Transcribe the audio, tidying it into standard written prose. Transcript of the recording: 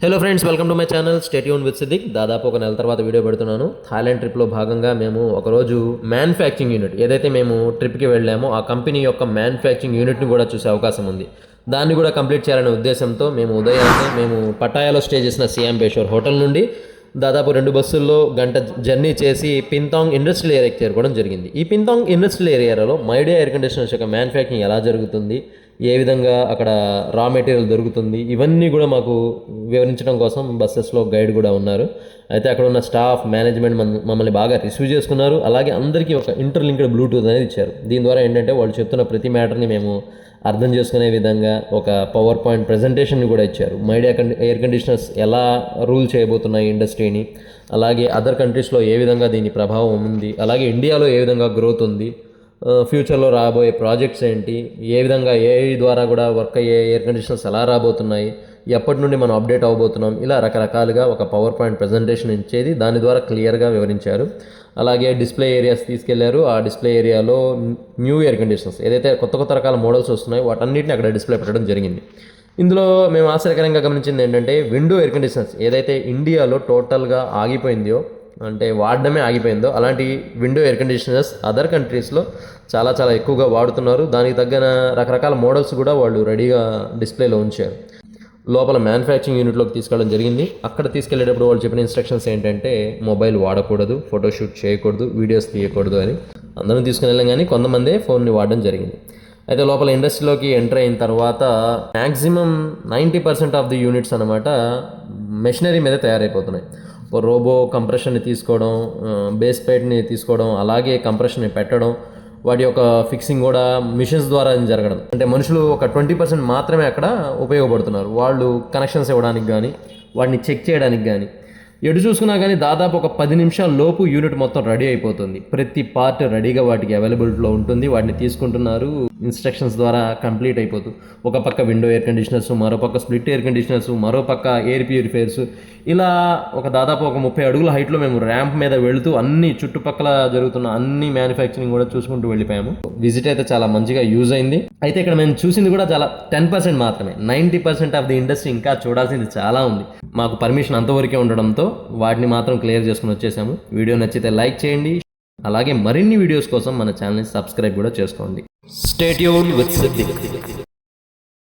Hello friends, welcome to my channel. Stay tune with Siddiq. దాదాపు ఒక నెల తర్వాత వీడియో పెడుతున్నాను. థాయిలాండ్ ట్రిప్లో భాగంగా మేము ఒకరోజు మ్యానుఫ్యాక్చరింగ్ యూనిట్ ఏదైతే మేము ట్రిప్కి వెళ్ళామో ఆ కంపెనీ యొక్క మ్యానుఫ్యాక్చరింగ్ యూనిట్ని కూడా చూసే అవకాశం ఉంది. దాన్ని కూడా కంప్లీట్ చేయాలనే ఉద్దేశంతో మేము ఉదయాన్నే పటాయాలో స్టే చేసిన సియాంబేశ్వర్ హోటల్ నుండి దాదాపు 2 బస్సుల్లో గంట జర్నీ చేసి పింతాంగ్ ఇండస్ట్రియల్ ఏరియాకి చేరుకోవడం జరిగింది. ఈ పింతాంగ్ ఇండస్ట్రియల్ ఏరియాలో మైడియా ఎయిర్ కండిషనర్స్ యొక్క మ్యానుఫ్యాక్చరింగ్ ఎలా జరుగుతుంది, ఏ విధంగా అక్కడ రా మెటీరియల్ దొరుకుతుంది, ఇవన్నీ కూడా మాకు వివరించడం కోసం బస్సెస్లో గైడ్ కూడా ఉన్నారు. అయితే అక్కడ ఉన్న స్టాఫ్ మేనేజ్మెంట్ మమ్మల్ని బాగా రిసీవ్ చేసుకున్నారు. అలాగే అందరికీ ఒక ఇంటర్లింక్డ్ బ్లూటూత్ అనేది ఇచ్చారు. దీని ద్వారా ఏంటంటే వాళ్ళు చెప్తున్న ప్రతి మ్యాటర్ని మేము అర్థం చేసుకునే విధంగా ఒక పవర్ పాయింట్ ప్రజెంటేషన్ని కూడా ఇచ్చారు. మైడియా ఎయిర్ కండిషనర్స్ ఎలా రూల్ చేయబోతున్నాయి ఇండస్ట్రీని, అలాగే అదర్ కంట్రీస్లో ఏ విధంగా దీని ప్రభావం ఉంది, అలాగే ఇండియాలో ఏ విధంగా గ్రోత్ ఉంది, ఫ్యూచర్లో రాబోయే ప్రాజెక్ట్స్ ఏంటి, ఏ విధంగా ఏఐ ద్వారా కూడా వర్క్ అయ్యే ఎయిర్ కండిషనర్స్ ఎలా రాబోతున్నాయి, ఎప్పటి నుండి మనం అప్డేట్ అవబోతున్నాం, ఇలా రకరకాలుగా ఒక పవర్ పాయింట్ ప్రజెంటేషన్ ఇచ్చేది దాని ద్వారా క్లియర్గా వివరించారు. అలాగే డిస్ప్లే ఏరియాస్ తీసుకెళ్లారు. ఆ డిస్ప్లే ఏరియాలో న్యూ ఎయిర్ కండిషనర్స్ ఏదైతే కొత్త రకాల మోడల్స్ వస్తున్నాయో వాటన్నిటిని అక్కడ డిస్ప్లే పెట్టడం జరిగింది. ఇందులో మేము ఆశ్చర్యకరంగా గమనించింది ఏంటంటే విండో ఎయిర్ కండిషనర్స్ ఏదైతే ఇండియాలో టోటల్గా ఆగిపోయిందో, అంటే వాడడమే ఆగిపోయిందో, అలాంటి విండో ఎయిర్ కండిషనర్స్ అదర్ కంట్రీస్లో చాలా ఎక్కువగా వాడుతున్నారు. దానికి తగ్గన రకరకాల మోడల్స్ కూడా వాళ్ళు రెడీగా డిస్ప్లేలో ఉంచారు. లోపల మ్యానుఫ్యాక్చరింగ్ యూనిట్లోకి తీసుకెళ్ళడం జరిగింది. అక్కడ తీసుకెళ్లేటప్పుడు వాళ్ళు చెప్పిన ఇన్స్ట్రక్షన్స్ ఏంటంటే మొబైల్ వాడకూడదు, ఫోటోషూట్ చేయకూడదు, వీడియోస్ తీయకూడదు అని. అందరం తీసుకుని వెళ్ళాం, కానీ కొంతమందే ఫోన్ని వాడడం జరిగింది. అయితే లోపల ఇండస్ట్రీలోకి ఎంటర్ అయిన తర్వాత మ్యాక్సిమం 90% ఆఫ్ ది యూనిట్స్ అనమాట మెషినరీ మీద తయారైపోతున్నాయి. రోబో కంప్రెషన్ని తీసుకోవడం, బేస్ ప్లేట్ని తీసుకోవడం, అలాగే కంప్రెషన్ని పెట్టడం, వాటి యొక్క ఫిక్సింగ్ కూడా మిషన్స్ ద్వారా జరగడం. అంటే మనుషులు ఒక 20% మాత్రమే అక్కడ ఉపయోగపడుతున్నారు. వాళ్ళు కనెక్షన్స్ ఇవ్వడానికి కానీ, వాటిని చెక్ చేయడానికి కానీ. ఎటు చూసుకున్నా కానీ దాదాపు ఒక 10 నిమిషాల లోపు యూనిట్ మొత్తం రెడీ అయిపోతుంది. ప్రతి పార్ట్ రెడీగా వాటికి అవైలబిలిటీలో ఉంటుంది. వాటిని తీసుకుంటున్నారు, ఇన్స్ట్రక్షన్స్ ద్వారా కంప్లీట్ అయిపోతుంది. ఒక పక్క విండో ఎయిర్ కండిషనర్స్, మరో పక్క స్ప్లిట్ ఎయిర్ కండిషనర్స్, మరో పక్క ఎయిర్ ప్యూరిఫైయర్స్, ఇలా దాదాపు ఒక 30 అడుగుల హైట్లో మేము ర్యాంప్ మీద వెళుతూ అన్ని చుట్టుపక్కల జరుగుతున్న అన్ని మ్యానుఫ్యాక్చరింగ్ కూడా చూసుకుంటూ వెళ్ళిపోయాము. విజిట్ అయితే చాలా మంచిగా యూజ్ అయింది. అయితే ఇక్కడ మేము చూసింది కూడా చాలా 10% మాత్రమే. 90% ఆఫ్ ది ఇండస్ట్రీ ఇంకా చూడాల్సింది చాలా ఉంది. మాకు పర్మిషన్ అంతవరకే ఉండడంతో వాటిని మాత్రం క్లియర్ చేసుకుని వచ్చేసాము. వీడియో నచ్చితే లైక్ చేయండి. అలాగే మరిన్ని వీడియోస్ కోసం మన ఛానల్ని సబ్స్క్రైబ్ కూడా చేసుకోండి. Stay tuned with Siddique.